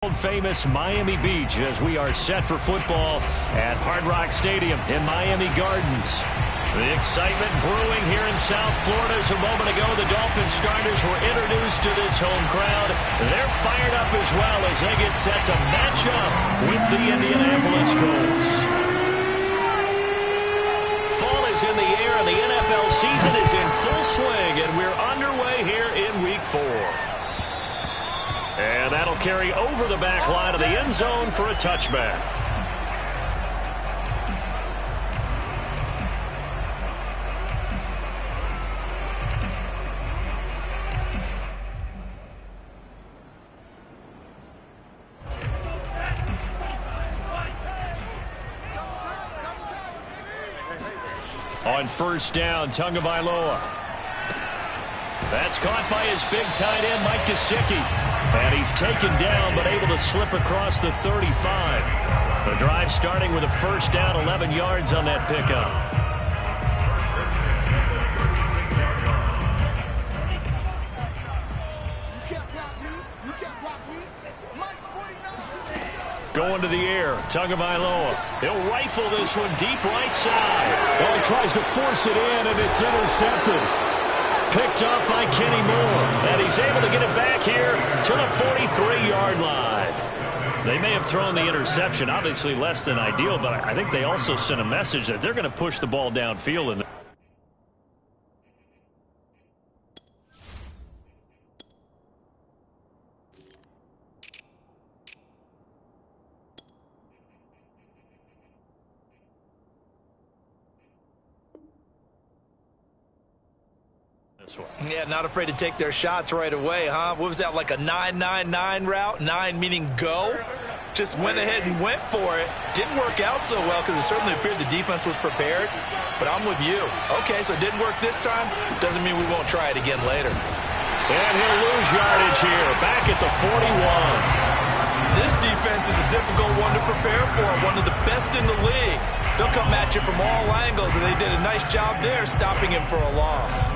Famous Miami Beach as we are set for football at Hard Rock Stadium in Miami Gardens. The excitement brewing here in South Florida as a moment ago the Dolphins starters were introduced to this home crowd. They're fired up as well as they get set to match up with the Indianapolis Colts. Fall is in the air and the NFL season is in full swing, and we're underway here in Week 4. And that'll carry over the back line of the end zone for a touchback. On first down, Tagovailoa. That's caught by his big tight end, Mike Gesicki. And he's taken down, but able to slip across the 35. The drive starting with a first down, 11 yards on that pickup. Going to the air, Tagovailoa. He'll rifle this one deep right side. Well, he tries to force it in, and it's intercepted. Picked up by Kenny Moore, and he's able to get it back here to the 43-yard line. They may have thrown the interception, obviously less than ideal, but I think they also sent a message that they're going to push the ball downfield. Yeah, not afraid to take their shots right away, huh? What was that, like a 9-9-9 route? 9 meaning go? Just went ahead and went for it. Didn't work out so well because it certainly appeared the defense was prepared. But I'm with you. Okay, so it didn't work this time. Doesn't mean we won't try it again later. And he'll lose yardage here, back at the 41. This defense is a difficult one to prepare for, one of the best in the league. They'll come at you from all angles, and they did a nice job there stopping him for a loss.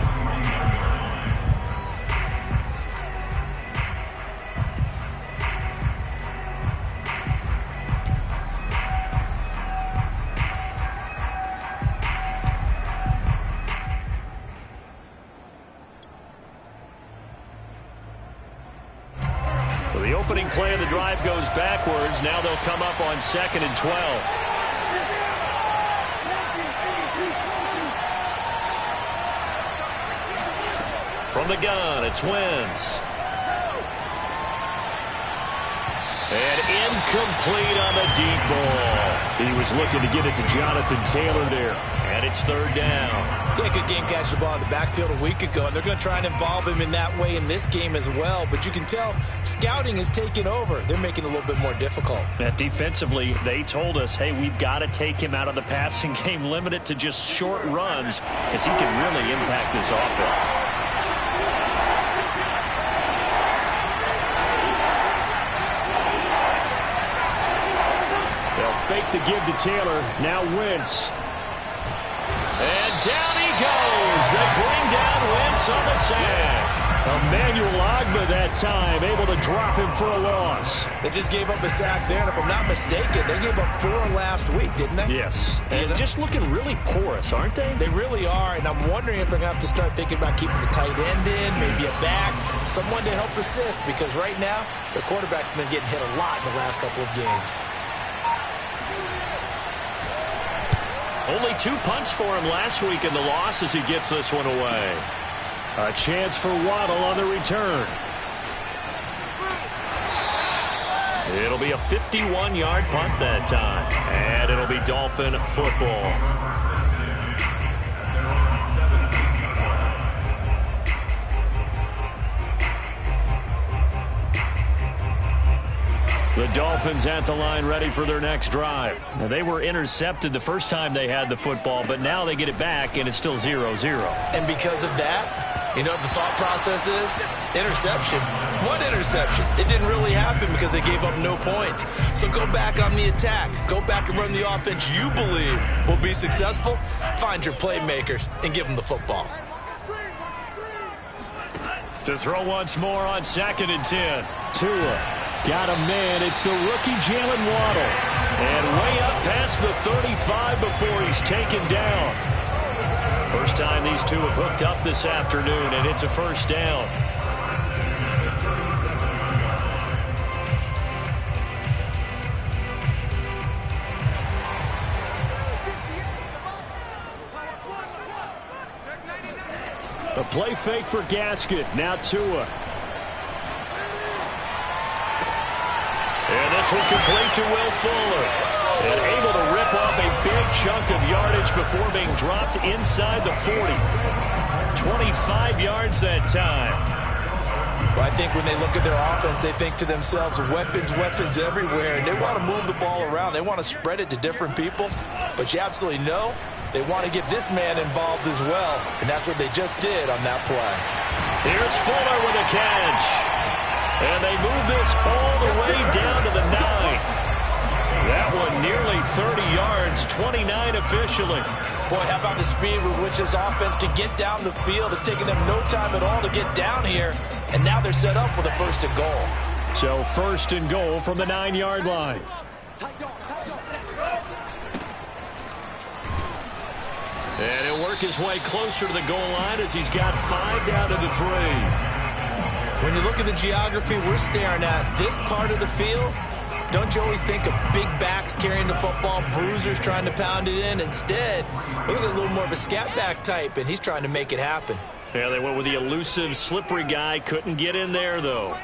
So the opening play of the drive goes backwards. Now they'll come up on 2nd and 12. From the gun, it's Wentz. And incomplete on the deep ball. He was looking to get it to Jonathan Taylor there. And it's 3rd down. Yeah, good game catching the ball in the backfield a week ago, and they're going to try and involve him in that way in this game as well. But you can tell scouting is taking over. They're making it a little bit more difficult. Defensively, they told us, hey, we've got to take him out of the passing game, limit it to just short runs, as he can really impact this offense. Fake the give to Taylor. Now Wentz. And down he goes. They bring down Wentz on the sack. Emmanuel Ogbah that time, able to drop him for a loss. They just gave up a sack there, and if I'm not mistaken, they gave up 4 last week, didn't they? Yes. And just looking really porous, aren't they? They really are, and I'm wondering if they're going to have to start thinking about keeping the tight end in, maybe a back, someone to help assist, because right now, their quarterback's been getting hit a lot in the last couple of games. Only 2 punts for him last week in the loss as he gets this one away. A chance for Waddle on the return. It'll be a 51-yard punt that time. And it'll be Dolphin football. The Dolphins at the line ready for their next drive. Now, they were intercepted the first time they had the football, but now they get it back, and it's still 0-0. And because of that, you know what the thought process is? Interception. What interception? It didn't really happen because they gave up no points. So go back on the attack. Go back and run the offense you believe will be successful. Find your playmakers and give them the football. To throw once more on 2nd and 10. Tua Got a man. It's the rookie Jalen Waddle. And way up past the 35 before he's taken down. First time these two have hooked up this afternoon, and it's a first down. A play fake for Gasket. Now Tua. And this will complete to Will Fuller. And able to rip off a big chunk of yardage before being dropped inside the 40. 25 yards that time. Well, I think when they look at their offense, they think to themselves, weapons, weapons everywhere. And they want to move the ball around. They want to spread it to different people. But you absolutely know they want to get this man involved as well. And that's what they just did on that play. Here's Fuller with a catch. And they move this all the way down to the 9. That one nearly 30 yards, 29 officially. Boy, how about the speed with which this offense can get down the field? It's taken them no time at all to get down here. And now they're set up with a 1st and goal. So 1st and goal from the 9-yard line. And he'll work his way closer to the goal line as he's got 5 down to the 3. When you look at the geography we're staring at, this part of the field, don't you always think of big backs carrying the football, bruisers trying to pound it in? Instead, look at a little more of a scat back type, and he's trying to make it happen. Yeah, they went with the elusive, slippery guy. Couldn't get in there, though.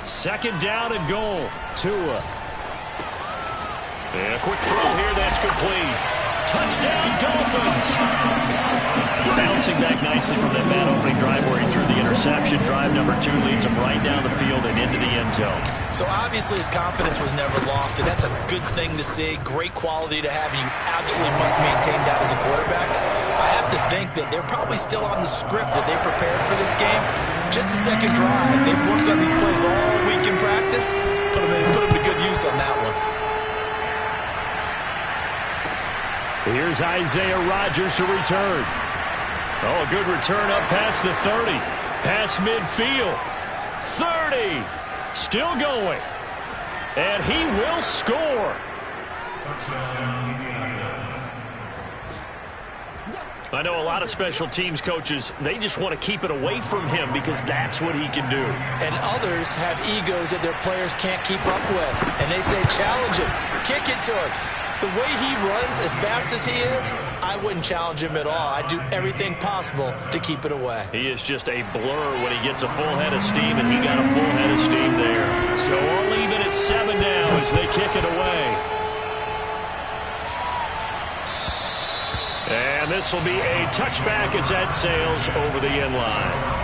2nd down and goal. Tua. And a quick throw here, that's complete. Touchdown, Dolphins! Bouncing back nicely from that bad opening drive where he threw the interception. Drive number 2 leads him right down the field and into the end zone. So obviously his confidence was never lost, and that's a good thing to see. Great quality to have, and you absolutely must maintain that as a quarterback. I have to think that they're probably still on the script that they prepared for this game. Just the 2nd drive. They've worked on these plays all week in practice. Put them to good use on that one. Here's Isaiah Rodgers to return. Oh, a good return up past the 30. Past midfield. 30. Still going. And he will score. I know a lot of special teams coaches, they just want to keep it away from him because that's what he can do. And others have egos that their players can't keep up with. And they say, challenge him. Kick it to him. The way he runs as fast as he is, I wouldn't challenge him at all. I'd do everything possible to keep it away. He is just a blur when he gets a full head of steam, and he got a full head of steam there. So all even at 7 now as they kick it away. And this will be a touchback as that sails over the end line.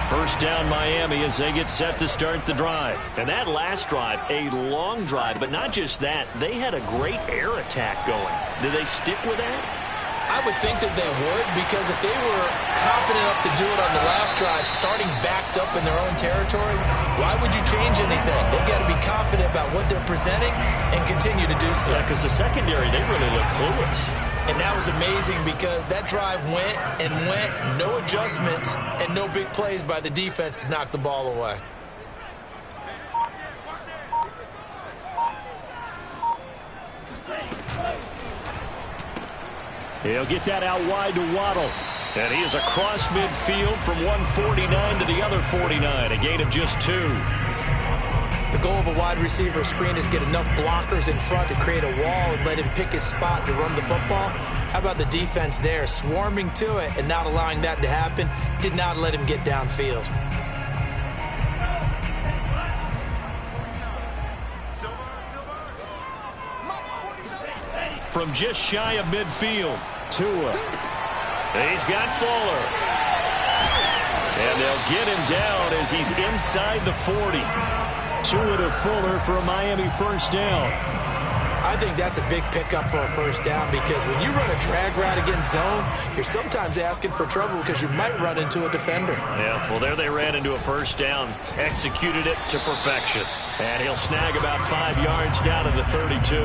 First down Miami as they get set to start the drive. And that last drive, a long drive, but not just that. They had a great air attack going. Did they stick with that? I would think that they would, because if they were confident enough to do it on the last drive, starting backed up in their own territory, why would you change anything? They've got to be confident about what they're presenting and continue to do so. Yeah, because the secondary, they really look clueless. And that was amazing because that drive went and went, no adjustments, and no big plays by the defense to knock the ball away. He'll get that out wide to Waddle. And he is across midfield from 149 to the other 49, a gain of just 2. The goal of a wide receiver screen is get enough blockers in front to create a wall and let him pick his spot to run the football. How about the defense there, swarming to it and not allowing that to happen? Did not let him get downfield. From just shy of midfield, Tua. He's got Fuller. And they'll get him down as he's inside the 40. Tua to Fuller for a Miami first down. I think that's a big pickup for a first down, because when you run a drag route against zone, you're sometimes asking for trouble because you might run into a defender. Yeah, well, there they ran into a first down, executed it to perfection. And he'll snag about 5 yards down to the 32.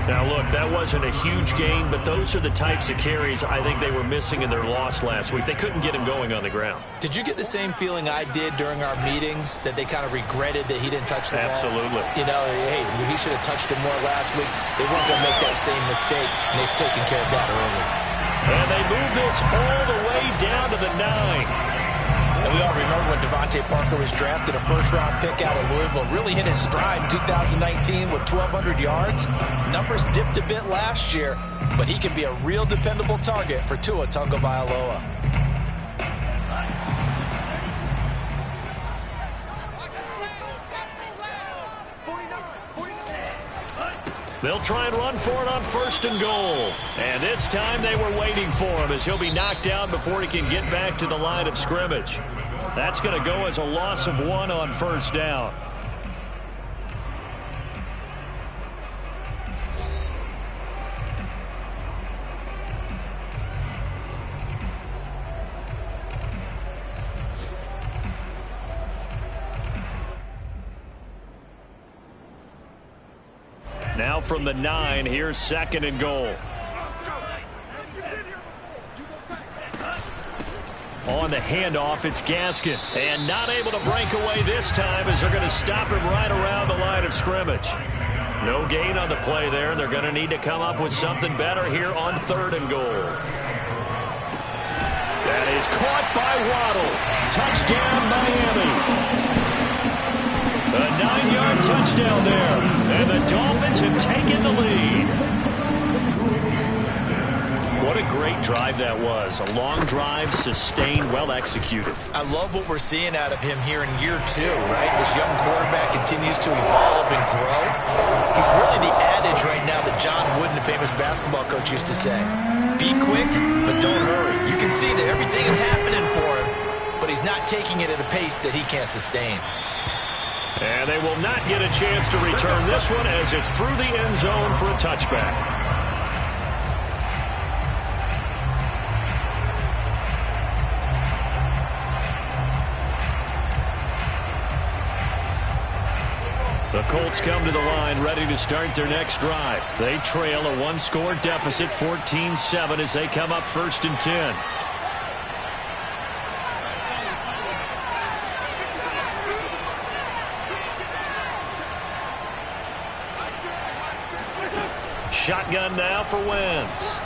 Now, look, that wasn't a huge gain, but those are the types of carries I think they were missing in their loss last week. They couldn't get him going on the ground. Did you get the same feeling I did during our meetings, that they kind of regretted that he didn't touch the ball? Absolutely. You know, hey, he should have touched it more last week. They weren't going to make that same mistake, and they've taken care of that early. And they move this all the way down to the 9. And we all remember when Devontae Parker was drafted, a first-round pick out of Louisville, really hit his stride in 2019 with 1,200 yards. Numbers dipped a bit last year, but he can be a real dependable target for Tua Tagovailoa. They'll try and run for it on 1st and goal. And this time they were waiting for him, as he'll be knocked down before he can get back to the line of scrimmage. That's going to go as a loss of 1 on 1st down. Now from the 9, here's 2nd and goal. On the handoff, it's Gaskin. And not able to break away this time, as they're going to stop him right around the line of scrimmage. No gain on the play there. They're going to need to come up with something better here on 3rd and goal. That is caught by Waddle. Touchdown, Miami. A 9-yard touchdown there, and the Dolphins have taken the lead. What a great drive that was. A long drive, sustained, well executed. I love what we're seeing out of him here in year 2, right? This young quarterback continues to evolve and grow. He's really the adage right now that John Wooden, the famous basketball coach, used to say. Be quick, but don't hurry. You can see that everything is happening for him, but he's not taking it at a pace that he can't sustain. And they will not get a chance to return this one, as it's through the end zone for a touchback. The Colts come to the line, ready to start their next drive. They trail a 1-score deficit, 14-7, as they come up 1st and 10. Shotgun now for Wentz.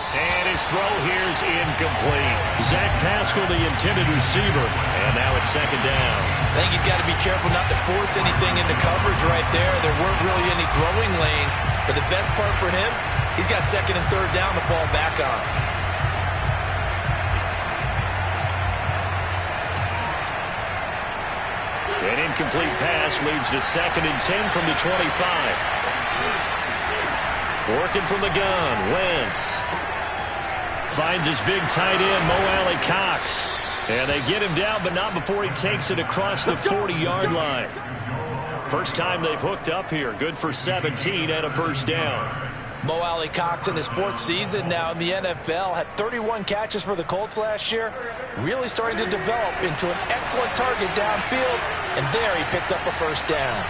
And his throw here's incomplete. Zach Pascal, the intended receiver. And now it's 2nd down. I think he's got to be careful not to force anything into coverage right there. There weren't really any throwing lanes. But the best part for him, he's got 2nd and 3rd down to fall back on. An incomplete pass leads to 2nd and 10 from the 25. Working from the gun, Wentz finds his big tight end, Mo Alley-Cox. And they get him down, but not before he takes it across the 40-yard line. First time they've hooked up here. Good for 17 and a 1st down. Mo Alley-Cox in his 4th season now in the NFL had 31 catches for the Colts last year. Really starting to develop into an excellent target downfield. And there he picks up a 1st down.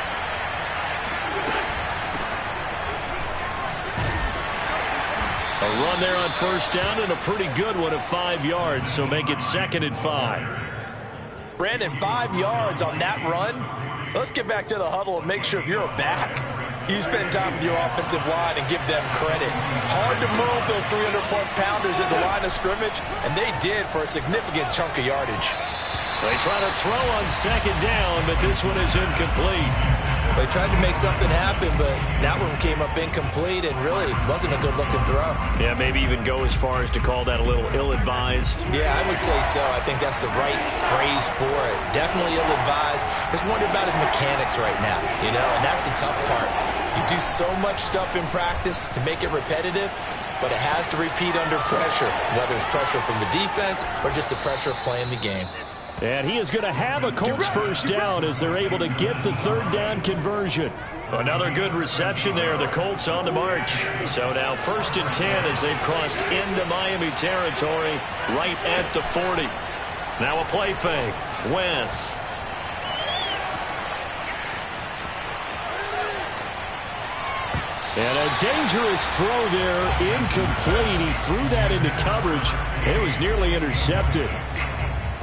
A run there on 1st down, and a pretty good one of 5 yards, so make it 2nd and 5. Brandon, 5 yards on that run. Let's get back to the huddle and make sure if you're a back, you spend time with your offensive line and give them credit. Hard to move those 300-plus pounders at the line of scrimmage, and they did for a significant chunk of yardage. They try to throw on 2nd down, but this one is incomplete. They tried to make something happen, but that one came up incomplete and really wasn't a good-looking throw. Yeah, maybe even go as far as to call that a little ill-advised. Yeah, I would say so. I think that's the right phrase for it. Definitely ill-advised. Just wonder about his mechanics right now, you know, and that's the tough part. You do so much stuff in practice to make it repetitive, but it has to repeat under pressure, whether it's pressure from the defense or just the pressure of playing the game. And he is going to have a Colts 1st down as they're able to get the 3rd down conversion. Another good reception there. The Colts on the march. So now 1st and 10 as they've crossed into Miami territory right at the 40. Now a play fake. Wentz. And a dangerous throw there, incomplete. He threw that into coverage. It was nearly intercepted.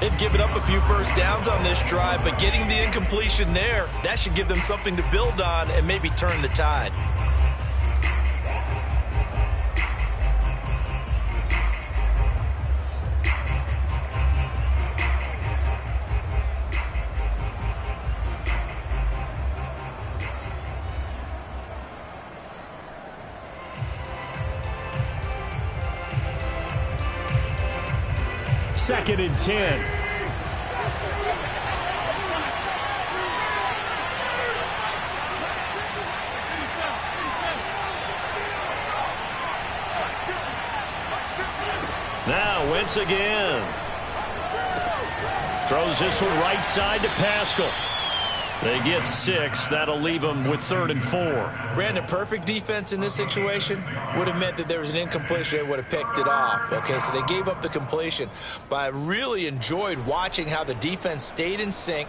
They've given up a few first downs on this drive, but getting the incompletion there, that should give them something to build on and maybe turn the tide. Second and 10. Now Wentz again. Throws this one right side to Pascal. They get 6. That'll leave them with 3rd and 4. Brandon, perfect defense in this situation would have meant that there was an incompletion. They would have picked it off. Okay, so they gave up the completion. But I really enjoyed watching how the defense stayed in sync,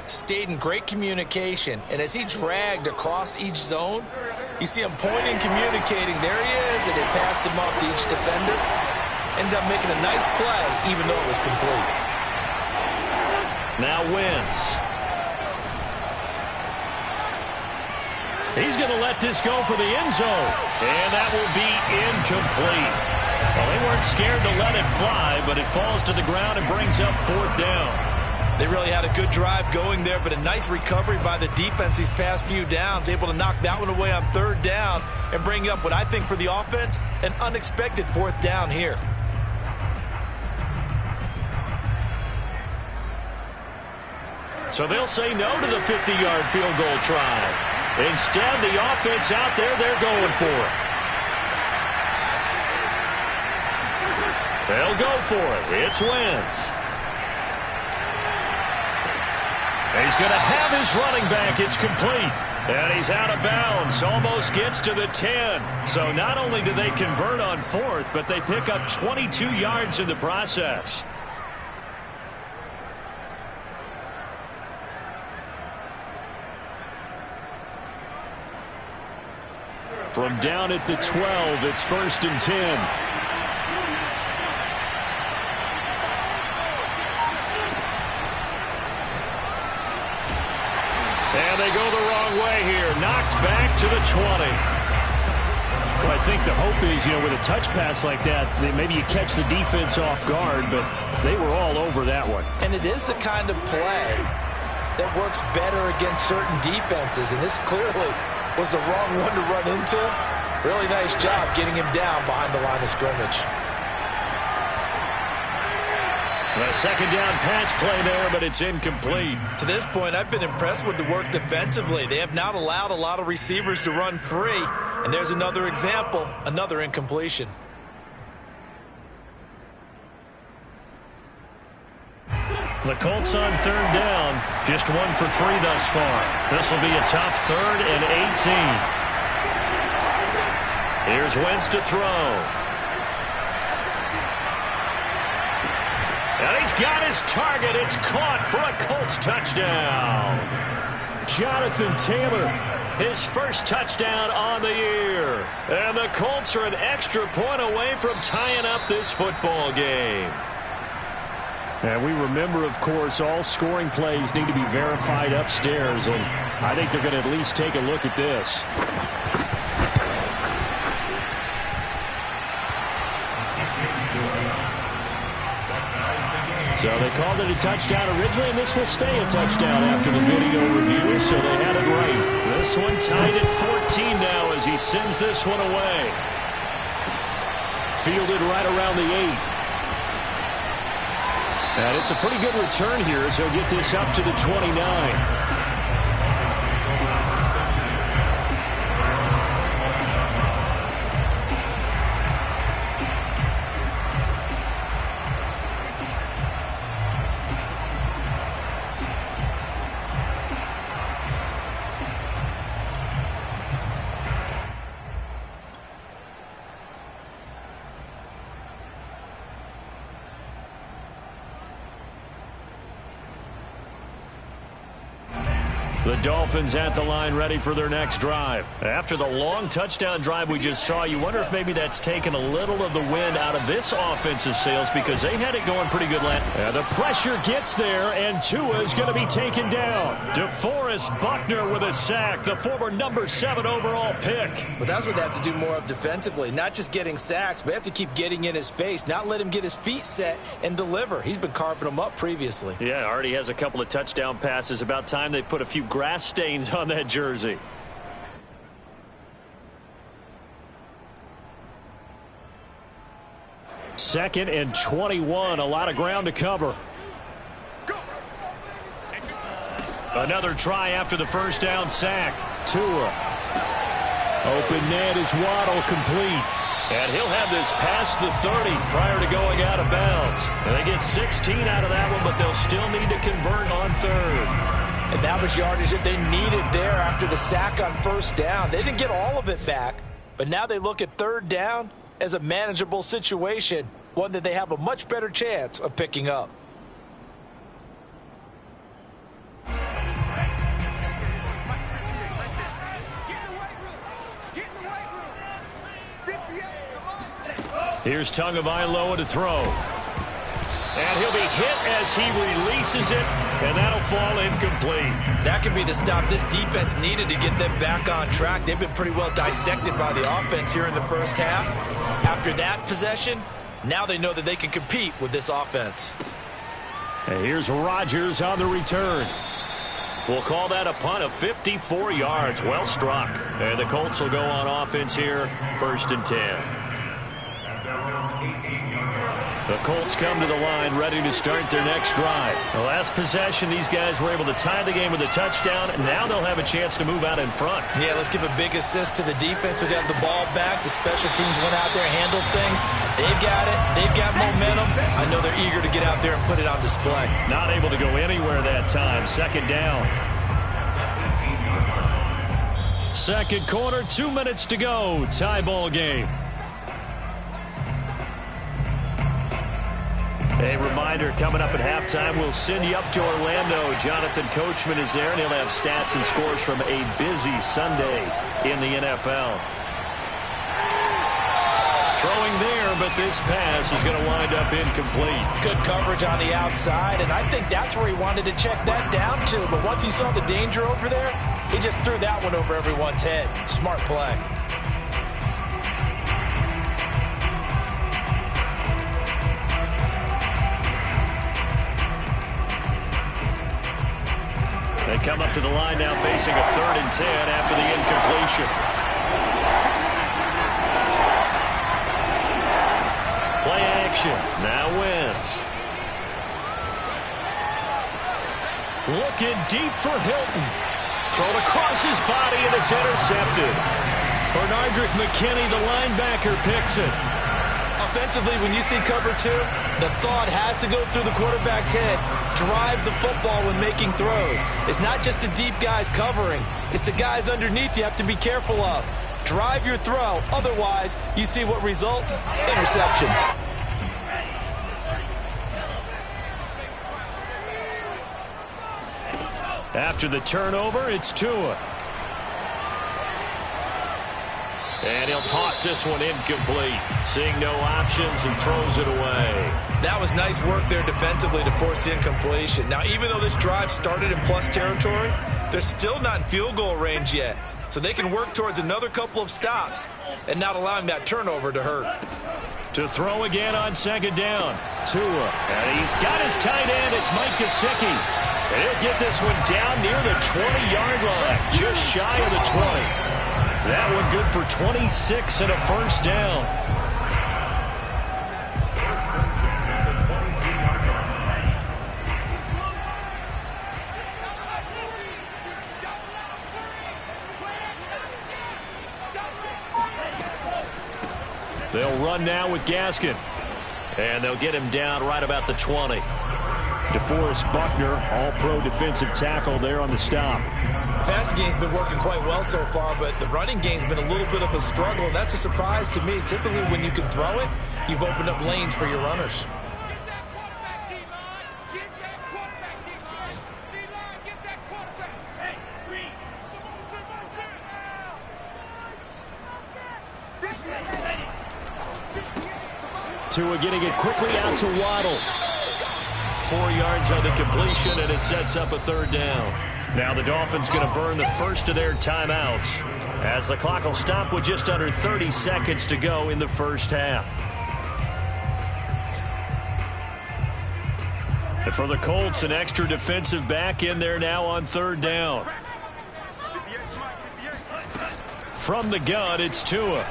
stayed in great communication, and as he dragged across each zone, you see him pointing, communicating. There he is, and they passed him off to each defender. Ended up making a nice play, even though it was complete. Now Wentz. He's going to let this go for the end zone. And that will be incomplete. Well, they weren't scared to let it fly, but it falls to the ground and brings up 4th down. They really had a good drive going there, but a nice recovery by the defense these past few downs, able to knock that one away on 3rd down and bring up what I think for the offense, an unexpected 4th down here. So they'll say no to the 50-yard field goal try. Instead, the offense out there, they're going for it. They'll go for it. It's Wentz. He's going to have his running back. It's complete. And he's out of bounds. Almost gets to the 10. So not only do they convert on 4th, but they pick up 22 yards in the process. From down at the 12, it's 1st and 10. And they go the wrong way here. Knocked back to the 20. Well, I think the hope is, with a touch pass like that, maybe you catch the defense off guard, but they were all over that one. And it is the kind of play that works better against certain defenses, and this clearly was the wrong one to run into. Really nice job getting him down behind the line of scrimmage. A 2nd down pass play there, but it's incomplete. To this point, I've been impressed with the work defensively. They have not allowed a lot of receivers to run free. And there's another example, another incompletion. The Colts on 3rd down. Just 1 for 3 thus far. This will be a tough 3rd and 18. Here's Wentz to throw. And he's got his target. It's caught for a Colts touchdown. Jonathan Taylor. His first touchdown on the year. And the Colts are an extra point away from tying up this football game. And we remember, of course, all scoring plays need to be verified upstairs, and I think they're going to at least take a look at this. So they called it a touchdown originally, and this will stay a touchdown after the video review, so they had it right. This one tied at 14 now as he sends this one away. Fielded right around the 8. And it's a pretty good return here as he'll get this up to the 29. The Dolphins at the line ready for their next drive. After the long touchdown drive we just saw, you wonder if maybe that's taken a little of the wind out of this offensive sails because they had it going pretty good last. The pressure gets there, and Tua is going to be taken down. DeForest Buckner with a sack, the former number 7 overall pick. Well, that's what they have to do more of defensively, not just getting sacks, but they have to keep getting in his face, not let him get his feet set and deliver. He's been carving them up previously. Yeah, already has a couple of touchdown passes. About time they put a few grass stains on that jersey. Second and 21, a lot of ground to cover. Another try after the first down sack. Tua. Open net is Waddle, complete. And he'll have this past the 30 prior to going out of bounds. And they get 16 out of that one, but they'll still need to convert on third. And that was yardage that they needed there after the sack on first down. They didn't get all of it back, but now they look at third down as a manageable situation, one that they have a much better chance of picking up. Here's Tagovailoa to throw. And he'll be hit as he releases it, and that'll fall incomplete. That could be the stop this defense needed to get them back on track. They've been pretty well dissected by the offense here in the first half. After that possession, now they know that they can compete with this offense. And here's Rodgers on the return. We'll call that a punt of 54 yards. Well struck. And the Colts will go on offense here, 1st and 10. The Colts come to the line ready to start their next drive. The last possession, these guys were able to tie the game with a touchdown, and now they'll have a chance to move out in front. Yeah, let's give a big assist to the defense who got the ball back. The special teams went out there, handled things. They've got it. They've got momentum. I know they're eager to get out there and put it on display. Not able to go anywhere that time. 2nd down. Second quarter, 2 minutes to go. Tie ball game. A reminder, coming up at halftime, we'll send you up to Orlando. Jonathan Coachman is there, and he'll have stats and scores from a busy Sunday in the NFL. Throwing there, but this pass is going to wind up incomplete. Good coverage on the outside, and I think that's where he wanted to check that down to. But once he saw the danger over there, he just threw that one over everyone's head. Smart play. They come up to the line now facing a 3rd and 10 after the incompletion. Play action. Now Wentz. Looking deep for Hilton. Thrown across his body, and it's intercepted. Bernardrick McKinney, the linebacker, picks it. Offensively, when you see cover 2, the thought has to go through the quarterback's head. Drive the football when making throws. It's not just the deep guys covering. It's the guys underneath you have to be careful of. Drive your throw. Otherwise, you see what results? Interceptions. After the turnover, it's Tua. And he'll toss this one incomplete. Seeing no options, and throws it away. That was nice work there defensively to force the incompletion. Now, even though this drive started in plus territory, they're still not in field goal range yet. So they can work towards another couple of stops and not allowing that turnover to hurt. To throw again on 2nd down. Tua. And he's got his tight end. It's Mike Gesicki. And he'll get this one down near the 20-yard line. Just shy of the 20. That one good for 26 and a 1st down. They'll run now with Gaskin. And they'll get him down right about the 20. DeForest Buckner, all-pro defensive tackle there on the stop. The passing game's been working quite well so far, but the running game's been a little bit of a struggle. That's a surprise to me. Typically, when you can throw it, you've opened up lanes for your runners. Tua getting it quickly out to Waddle. 4 yards on the completion, and it sets up a third down. Now the Dolphins going to burn the first of their timeouts as the clock will stop with just under 30 seconds to go in the first half. And for the Colts, an extra defensive back in there now on third down. From the gun, it's Tua.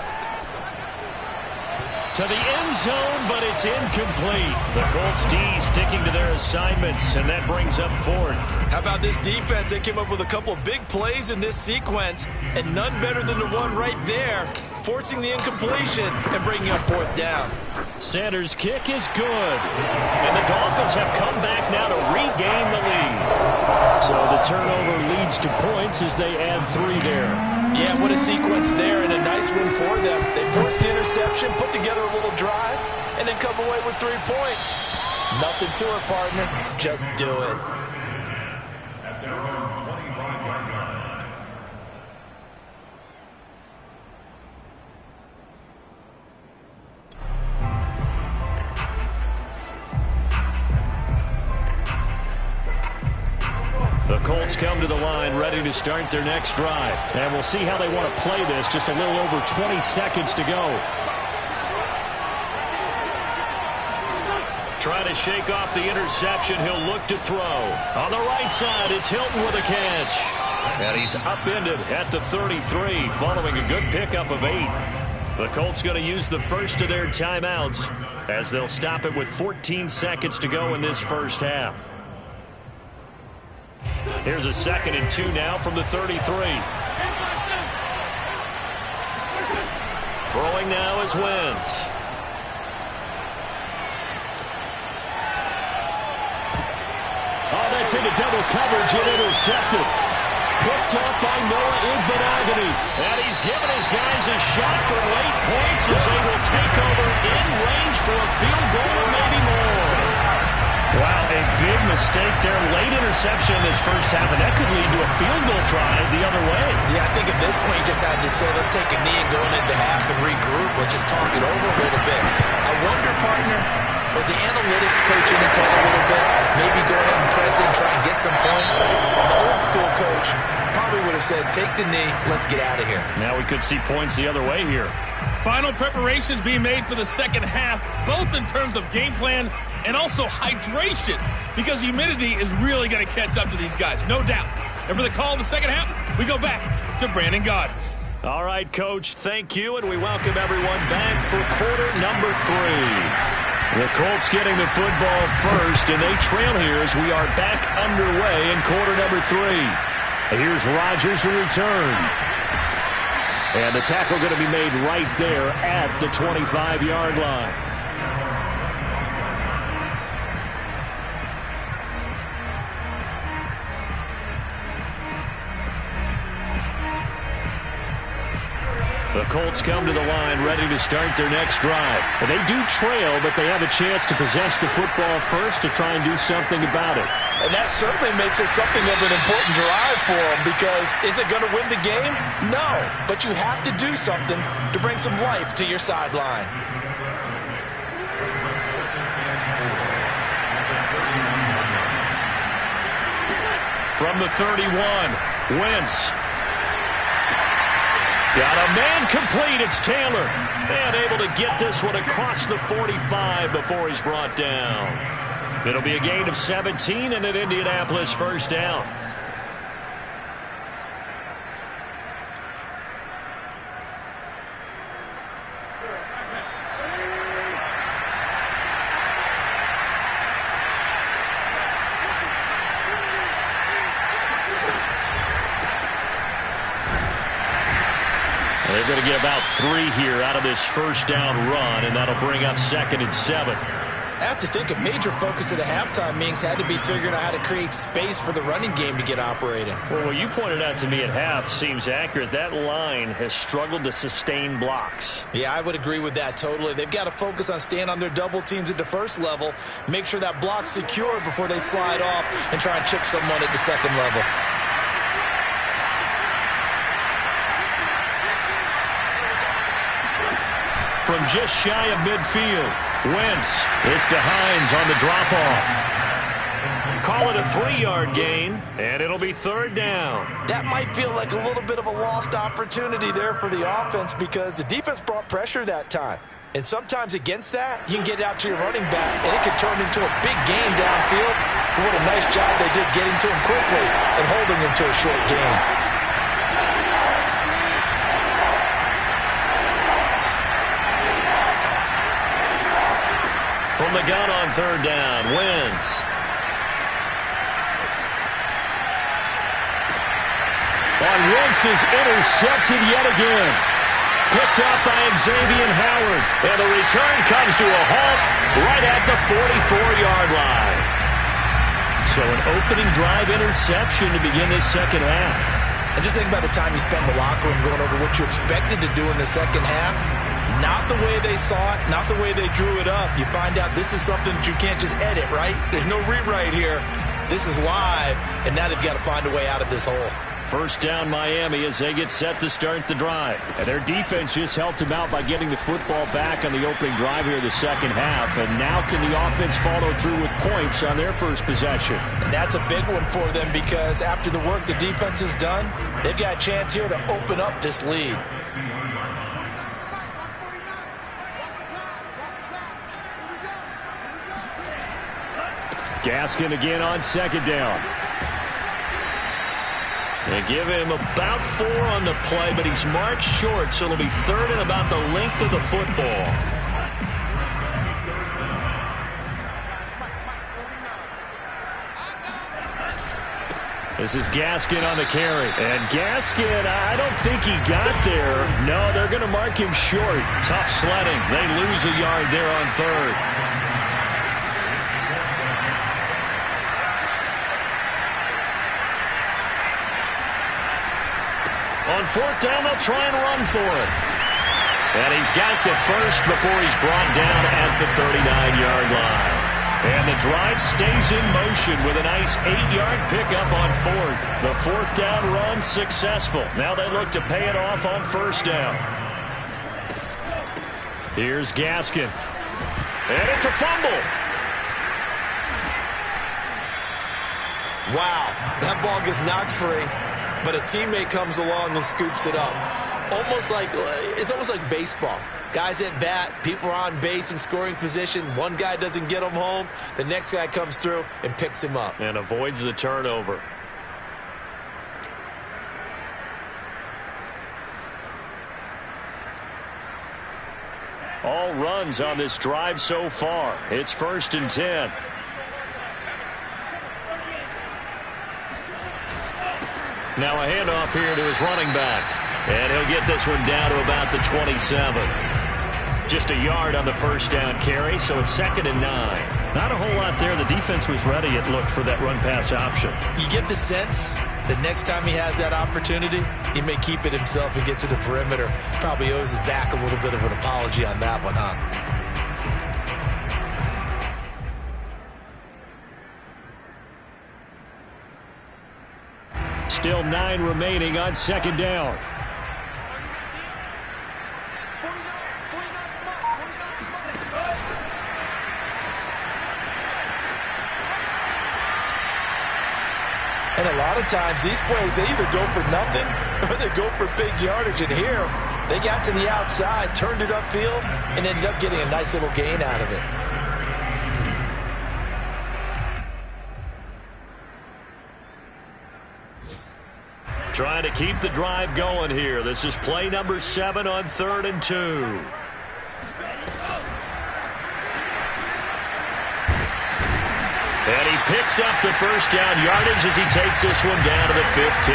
To the end zone, but it's incomplete. The Colts D sticking to their assignments, and that brings up fourth. How about this defense? They came up with a couple of big plays in this sequence, and none better than the one right there, forcing the incompletion and bringing up fourth down. Sanders' kick is good, and the Dolphins have come back now to regain the lead. So the turnover leads to points as they add 3 there. Yeah, what a sequence there, and a nice win for them. They forced the interception, put together a little drive, and then come away with 3 points. Nothing to it, partner. Just do it. The Colts come to the line ready to start their next drive. And we'll see how they want to play this. Just a little over 20 seconds to go. Trying to shake off the interception. He'll look to throw. On the right side, it's Hilton with a catch. And he's upended at the 33 following a good pickup of 8. The Colts going to use the first of their timeouts as they'll stop it with 14 seconds to go in this first half. Here's a 2nd and 2 now from the 33. Throwing now is Wentz. Oh, that's into double coverage and intercepted. Picked up by Noah Igbenogany. And he's given his guys a shot for late points as they will take over in range for a field goal or maybe more. Wow, a big mistake there. Late interception in this first half, and that could lead to a field goal try the other way. Yeah, I think at this point you just had to say, let's take a knee and go into half and regroup. Let's just talk it over a little bit. I wonder, partner, was the analytics coach in his head a little bit? Maybe go ahead and press it and try and get some points. The old school coach probably would have said, take the knee, let's get out of here. Now we could see points the other way here. Final preparations being made for the second half, both in terms of game plan and also hydration, because humidity is really going to catch up to these guys, no doubt. And for the call of the second half, we go back to Brandon Gaudin. All right, Coach, thank you, and we welcome everyone back for quarter number 3. The Colts getting the football first, and they trail here as we are back underway in quarter number 3. Here's Rodgers to return. And the tackle going to be made right there at the 25-yard line. The Colts come to the line ready to start their next drive. They do trail, but they have a chance to possess the football first to try and do something about it. And that certainly makes it something of an important drive for them, because is it going to win the game? No, but you have to do something to bring some life to your sideline. From the 31, Wentz. Got a man complete. It's Taylor. And able to get this one across the 45 before he's brought down. It'll be a gain of 17 and an Indianapolis first down. They're going to get about 3 here out of this first down run, and that'll bring up 2nd and 7. I have to think a major focus of the halftime meetings had to be figuring out how to create space for the running game to get operating. Well, what you pointed out to me at half seems accurate. That line has struggled to sustain blocks. Yeah, I would agree with that totally. They've got to focus on staying on their double teams at the first level, make sure that block's secure before they slide off and try and chip someone at the second level. from just shy of midfield. Wentz is to Hines on the drop-off. Call it a 3-yard gain, and it'll be 3rd down. That might feel like a little bit of a lost opportunity there for the offense because the defense brought pressure that time. And sometimes against that, you can get out to your running back, and it can turn into a big gain downfield. But what a nice job they did getting to him quickly and holding him to a short gain. From the gun on 3rd down, Wentz. Wentz is intercepted yet again. Picked up by Xavier Howard. And the return comes to a halt right at the 44-yard line. So an opening drive interception to begin this second half. And just think about the time you spent in the locker room going over what you expected to do in the second half. Not the way they saw it, not the way they drew it up. You find out this is something that you can't just edit, right? There's no rewrite here. This is live, and now they've got to find a way out of this hole. 1st down Miami as they get set to start the drive. And their defense just helped them out by getting the football back on the opening drive here the second half. And now can the offense follow through with points on their first possession? And that's a big one for them because after the work the defense has done, they've got a chance here to open up this lead. Gaskin again on 2nd down. They give him about 4 on the play, but he's marked short, so it'll be 3rd and about the length of the football. This is Gaskin on the carry. And Gaskin, I don't think he got there. No, they're going to mark him short. Tough sledding. They lose a yard there on 3rd. On 4th down, they'll try and run for it. And he's got the first before he's brought down at the 39-yard line. And the drive stays in motion with a nice 8-yard pickup on 4th. The 4th down run successful. Now they look to pay it off on 1st down. Here's Gaskin. And it's a fumble. Wow, that ball gets knocked free. But a teammate comes along and scoops it up. It's almost like baseball. Guys at bat, people are on base in scoring position. One guy doesn't get him home. The next guy comes through and picks him up. And avoids the turnover. All runs on this drive so far. It's 1st and 10. Now a handoff here to his running back. And he'll get this one down to about the 27. Just a yard on the 1st down carry, so it's 2nd and 9. Not a whole lot there. The defense was ready, it looked, for that run-pass option. You get the sense that next time he has that opportunity, he may keep it himself and get to the perimeter. Probably owes his back a little bit of an apology on that one, huh? Still 9 remaining on 2nd down. And a lot of times these plays, they either go for nothing or they go for big yardage. And here, they got to the outside, turned it upfield, and ended up getting a nice little gain out of it. Trying to keep the drive going here. This is play number 7 on 3rd and 2. And he picks up the 1st down yardage as he takes this one down to the 15.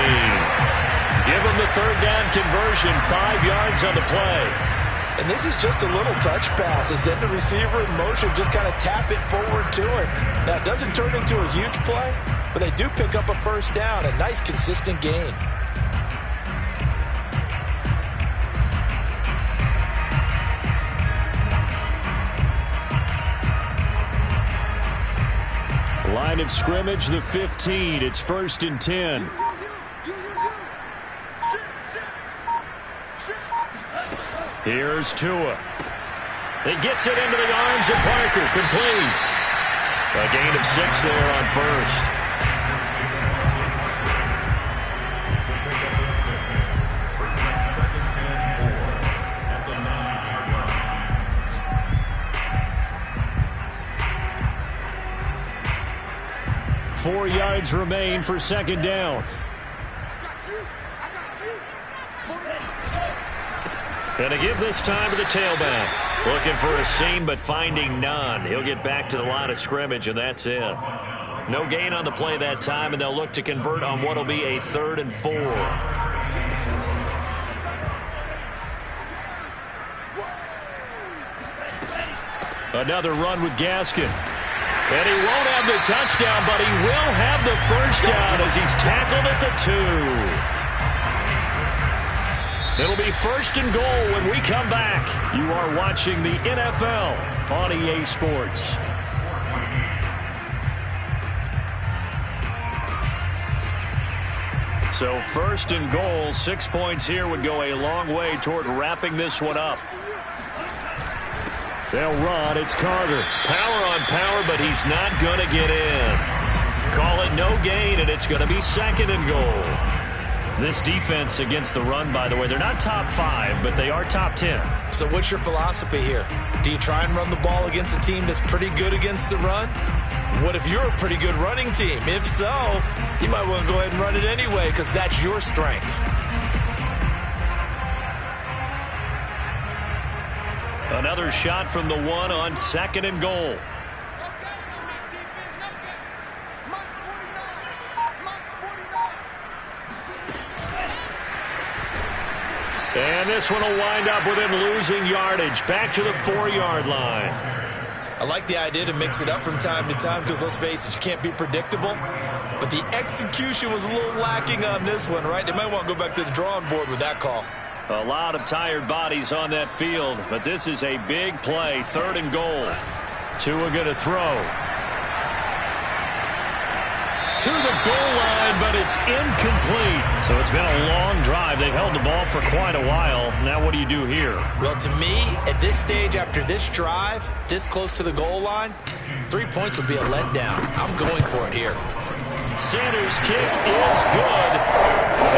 Give him the 3rd down conversion, 5 yards on the play. And this is just a little touch pass. They send the receiver in motion, just kind of tap it forward to him. Now, it doesn't turn into a huge play, but they do pick up a 1st down, a nice consistent gain. Line of scrimmage, the 15. It's 1st and 10. Here's Tua. He gets it into the arms of Parker. Complete. A gain of 6 there on first. Four yards remain for second down. And to give this time to the tailback. Looking for a seam, but finding none. He'll get back to the line of scrimmage, and that's it. No gain on the play that time, and they'll look to convert on what will be a 3rd and 4. Another run with Gaskin. And he won't have the touchdown, but he will have the first down as he's tackled at the 2. It'll be 1st and goal when we come back. You are watching the NFL on EA Sports. So 1st and goal, 6 points here would go a long way toward wrapping this one up. They'll run. It's Carter. Power on power, but he's not going to get in. Call it no gain, and it's going to be 2nd and goal. This defense against the run, by the way, they're not top 5, but they are top 10. So what's your philosophy here? Do you try and run the ball against a team that's pretty good against the run? What if you're a pretty good running team? If so, you might want to go ahead and run it anyway because that's your strength. Another shot from the 1 on 2nd and goal. And this one will wind up with him losing yardage. Back to the 4-yard line. I like the idea to mix it up from time to time because, let's face it, you can't be predictable. But the execution was a little lacking on this one, right? They might want to go back to the drawing board with that call. A lot of tired bodies on that field, but this is a big play. 3rd and goal. Tua going to throw. To the goal line, but it's incomplete. So it's been a long drive. They've held the ball for quite a while. Now what do you do here? Well, to me, at this stage, after this drive, this close to the goal line, 3 points would be a letdown. I'm going for it here. Sanders' kick is good,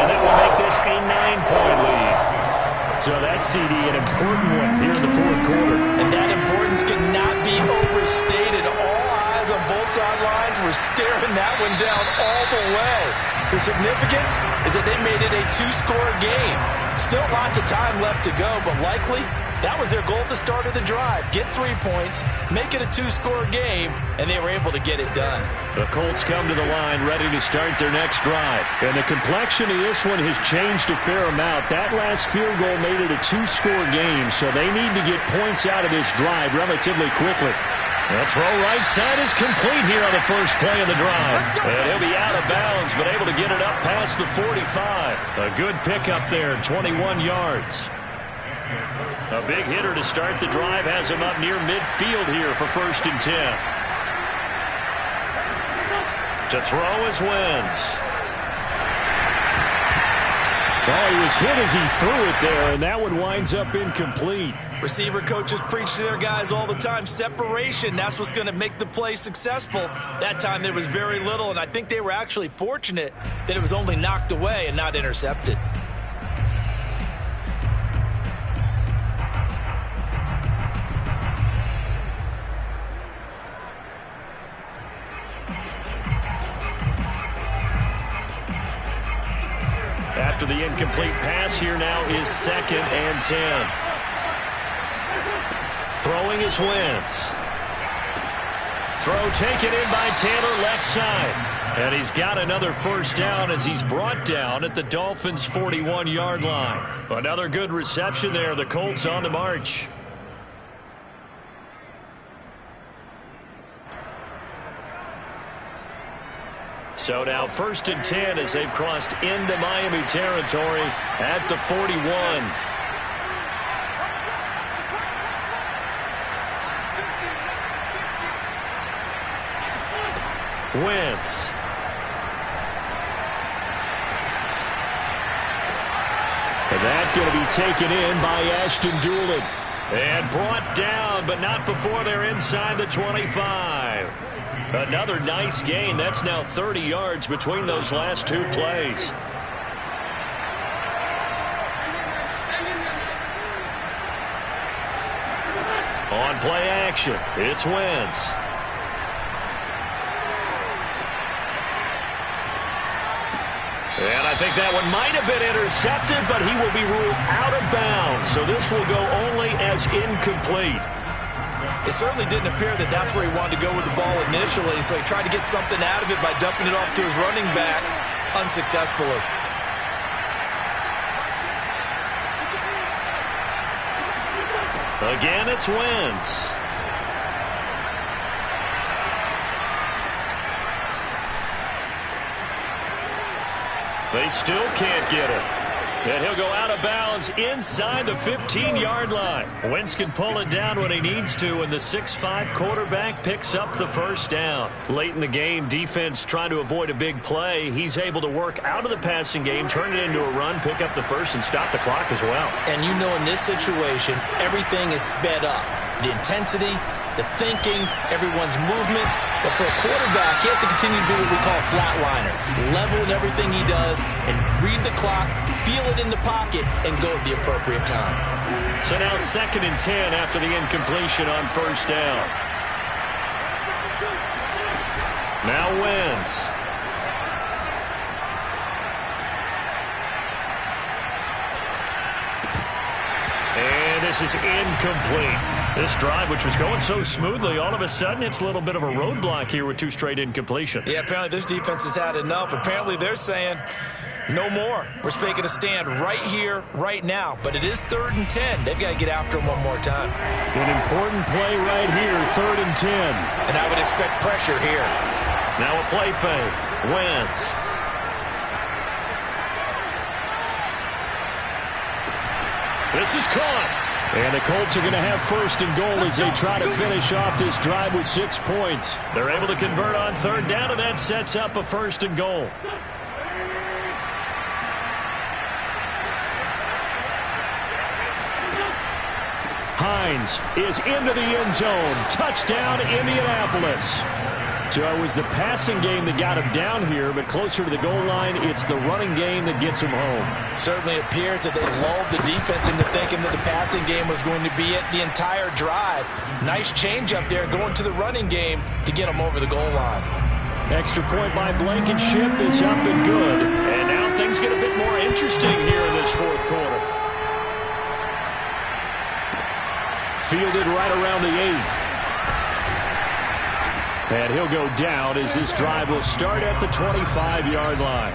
and that will make this a 9-point lead. So that's, CD, an important one here in the 4th quarter. And that importance cannot be overstated. All eyes on both sidelines were staring that one down all the way. The significance is that they made it a 2-score game. Still lots of time left to go, but likely that was their goal at the start of the drive. Get 3 points, make it a 2-score game, and they were able to get it done. The Colts come to the line ready to start their next drive. And the complexion of this one has changed a fair amount. That last field goal made it a 2-score game, so they need to get points out of this drive relatively quickly. The throw right side is complete here on the first play of the drive. And he'll be out of bounds, but able to get it up past the 45. A good pickup there, 21 yards. A big hitter to start the drive has him up near midfield here for 1st and 10. To throw is Wentz. Well, he was hit as he threw it there, and that one winds up incomplete. Receiver coaches preach to their guys all the time. Separation, that's what's going to make the play successful. That time there was very little, and I think they were actually fortunate that it was only knocked away and not intercepted. After the incomplete pass, here now is 2nd and 10. Throwing is Wentz. Throw taken in by Taylor, left side. And he's got another first down as he's brought down at the Dolphins' 41-yard line. Another good reception there. The Colts on the march. So now 1st and 10 as they've crossed into Miami territory at the 41. Wentz. And that's going to be taken in by Ashton Doolin. And brought down, but not before they're inside the 25. Another nice gain. That's now 30 yards between those last two plays. On play action, it's Wentz. And I think that one might have been intercepted, but he will be ruled out of bounds. So this will go only as incomplete. It certainly didn't appear that that's where he wanted to go with the ball initially, so he tried to get something out of it by dumping it off to his running back unsuccessfully. Again, it's Wentz. They still can't get it. And he'll go out of bounds inside the 15-yard line. Wentz can pull it down when he needs to, and the 6'5" quarterback picks up the first down. Late in the game, defense trying to avoid a big play. He's able to work out of the passing game, turn it into a run, pick up the first, and stop the clock as well. And you know in this situation, everything is sped up. The intensity, the thinking, everyone's movements. But for a quarterback, he has to continue to do what we call flatliner. Level in everything he does and read the clock, feel it in the pocket, and go at the appropriate time. So now 2nd and 10 after the incompletion on first down. Now Wentz. And this is incomplete. This drive, which was going so smoothly, all of a sudden it's a little bit of a roadblock here with 2 straight incompletions. Yeah, apparently this defense has had enough. Apparently they're saying, no more. We're making a stand right here, right now. But it is 3rd and 10. They've got to get after him one more time. An important play right here, 3rd and 10. And I would expect pressure here. Now a play fake. Wentz. This is caught. And the Colts are going to have 1st and goal as they try to finish off this drive with 6 points. They're able to convert on 3rd down, and that sets up a 1st and goal. Hines is into the end zone. Touchdown, Indianapolis. So it was the passing game that got him down here, but closer to the goal line, it's the running game that gets him home. Certainly appears that they lulled the defense into thinking that the passing game was going to be it the entire drive. Nice change up there going to the running game to get him over the goal line. Extra point by Blankenship is up and good. And now things get a bit more interesting here in this 4th quarter. Fielded right around the 8. And he'll go down as this drive will start at the 25-yard line.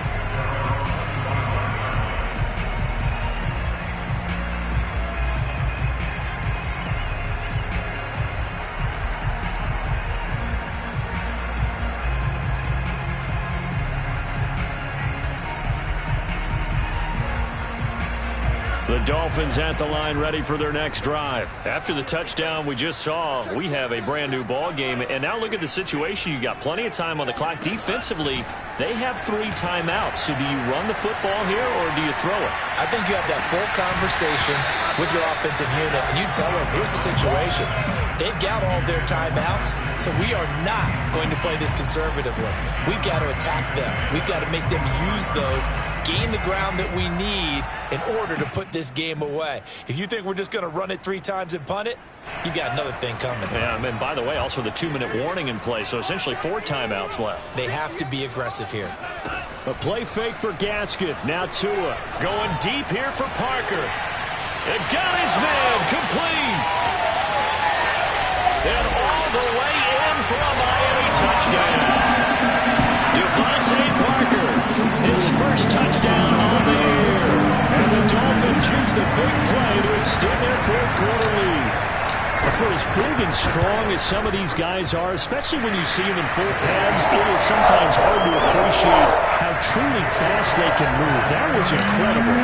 The Dolphins at the line ready for their next drive. After the touchdown we just saw, we have a brand new ball game. And now look at the situation. You got plenty of time on the clock. Defensively, they have 3 timeouts. So do you run the football here or do you throw it? I think you have that full conversation with your offensive unit, and you tell them, here's the situation. They've got all their timeouts, so we are not going to play this conservatively. We've got to attack them. We've got to make them use those, gain the ground that we need in order to put this game away. If you think we're just going to run it 3 times and punt it, you got another thing coming. Yeah, and by the way, also the 2-minute warning in play, so essentially 4 timeouts left. They have to be aggressive here. A play fake for Gasket. Now Tua. Going deep here for Parker. It got his man complete. And all the way in for a Miami touchdown. Devontae Parker, his first touchdown on the year. And the Dolphins use the big play to extend their 4th quarter lead. For as big and strong as some of these guys are, especially when you see them in full pads, it is sometimes hard to appreciate how truly fast they can move. That was incredible.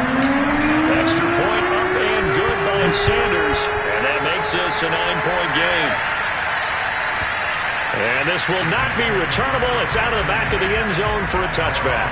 Extra point up and good by Sanders. And that makes this a 9-point game. And this will not be returnable. It's out of the back of the end zone for a touchback.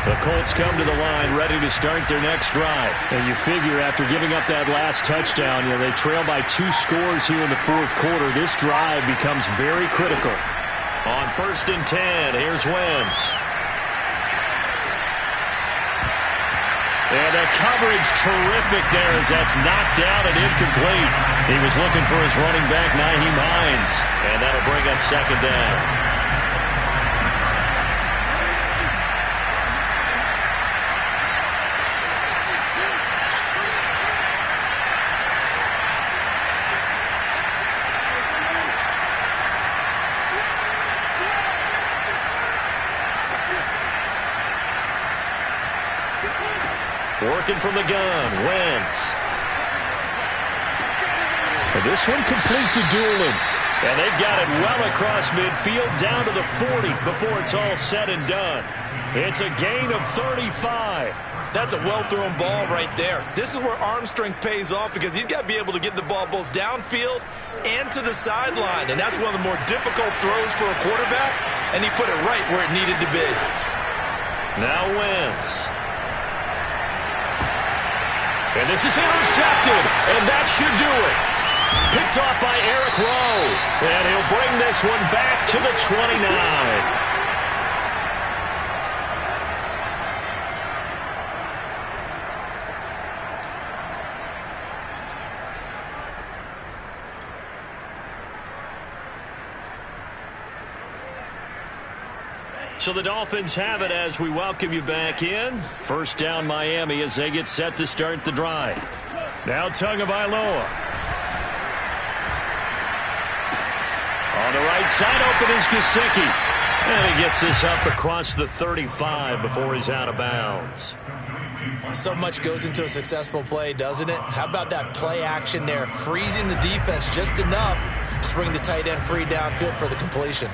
The Colts come to the line ready to start their next drive. And you figure after giving up that last touchdown, they trail by 2 scores here in the fourth quarter. This drive becomes very critical. On 1st and 10, here's Wentz. And the coverage terrific there as that's knocked down and incomplete. He was looking for his running back, Nyheim Hines. And that'll bring up 2nd down. Working from the gun, Wentz. And this one complete to Doolin. And they've got it well across midfield down to the 40 before it's all said and done. It's a gain of 35. That's a well-thrown ball right there. This is where arm strength pays off because he's got to be able to get the ball both downfield and to the sideline. And that's one of the more difficult throws for a quarterback. And he put it right where it needed to be. Now Wentz. And this is intercepted, and that should do it. Picked off by Eric Rowe, and he'll bring this one back to the 29. So the Dolphins have it as we welcome you back in. 1st down Miami as they get set to start the drive. Now Tagovailoa. On the right side open is Gesicki. And he gets this up across the 35 before he's out of bounds. So much goes into a successful play, doesn't it? How about that play action there? Freezing the defense just enough to bring the tight end free downfield for the completion.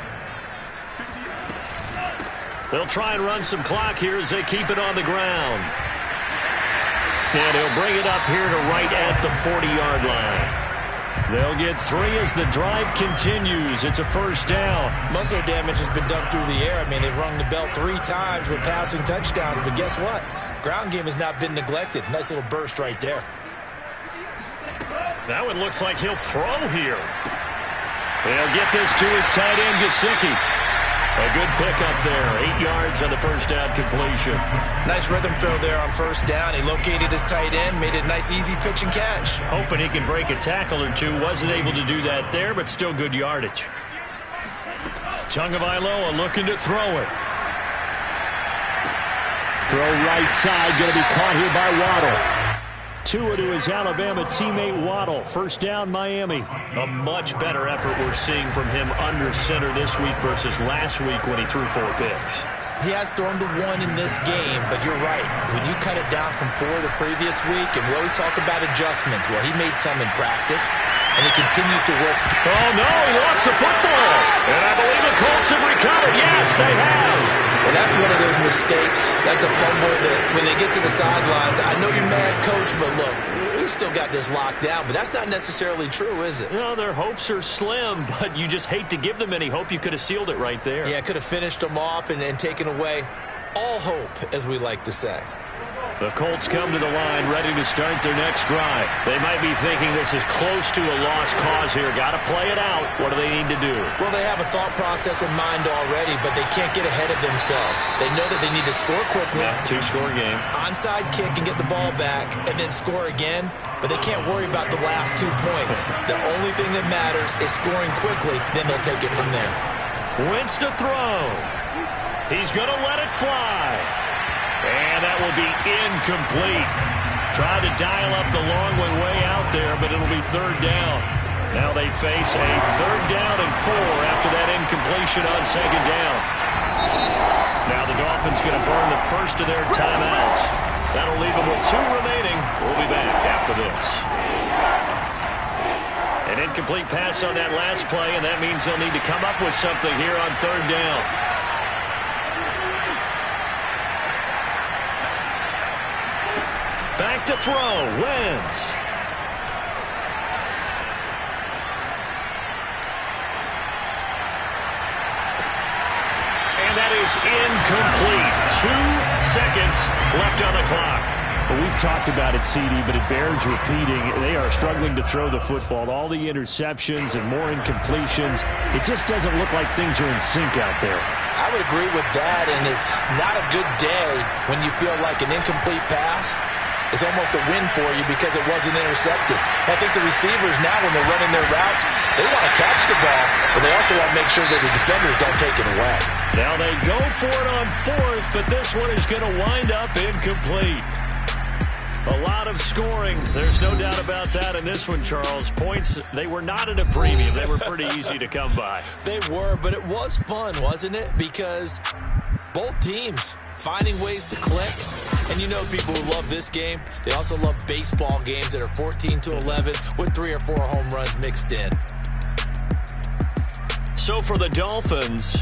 They'll try and run some clock here as they keep it on the ground. And he'll bring it up here to right at the 40-yard line. They'll get 3 as the drive continues. It's a 1st down. Muscle damage has been done through the air. I mean, they've rung the bell 3 times with passing touchdowns. But guess what? Ground game has not been neglected. Nice little burst right there. That one looks like he'll throw here. They'll get this to his tight end, Gesicki. A good pickup there. 8 yards on the 1st down completion. Nice rhythm throw there on 1st down. He located his tight end, made it a nice, easy pitch and catch. Hoping he can break a tackle or two. Wasn't able to do that there, but still good yardage. Tagovailoa looking to throw it. Throw right side, going to be caught here by Waddle. Tua to his Alabama teammate Waddle. 1st down, Miami. A much better effort we're seeing from him under center this week versus last week when he threw 4 picks. He has thrown the 1 in this game, but you're right. When you cut it down from 4 the previous week, and we always talk about adjustments. Well, he made some in practice, and he continues to work. Oh, no, he lost the football. And I believe the Colts have recovered. Yes, they have. Well, that's one of those mistakes. That's a fumble that when they get to the sidelines, I know you're mad, Coach, but look, we still got this locked down, but that's not necessarily true, is it? No, their hopes are slim, but you just hate to give them any hope. You could have sealed it right there. Yeah, could have finished them off and taken away all hope, as we like to say. The Colts come to the line ready to start their next drive. They might be thinking this is close to a lost cause here. Got to play it out. What do they need to do? Well, they have a thought process in mind already, but they can't get ahead of themselves. They know that they need to score quickly. Yeah, 2-score game. Onside kick and get the ball back and then score again, but they can't worry about the last 2 points. The only thing that matters is scoring quickly, then they'll take it from there. Wentz to throw. He's going to let it fly. And that will be incomplete. Tried to dial up the long one way out there, but it'll be 3rd down. Now they face a 3rd down and 4 after that incompletion on 2nd down. Now the Dolphins going to burn the first of their timeouts. That'll leave them with 2 remaining. We'll be back after this. An incomplete pass on that last play, and that means they'll need to come up with something here on 3rd down. Back to throw, Wentz. And that is incomplete. 2 left on the clock. Well, we've talked about it, CD, but it bears repeating. They are struggling to throw the football. All the interceptions and more incompletions. It just doesn't look like things are in sync out there. I would agree with that, and it's not a good day when you feel like an incomplete pass is almost a win for you because it wasn't intercepted. I think the receivers now, when they're running their routes, they want to catch the ball, but they also want to make sure that the defenders don't take it away. Now they go for it on fourth, but this one is going to wind up incomplete. A lot of scoring. There's no doubt about that in this one, Charles. Points, they were not at a premium. They were pretty easy to come by. They were, but it was fun, wasn't it? Because both teams finding ways to click. And you know people who love this game, they also love baseball games that are 14-11 with 3 or 4 home runs mixed in. So for the Dolphins,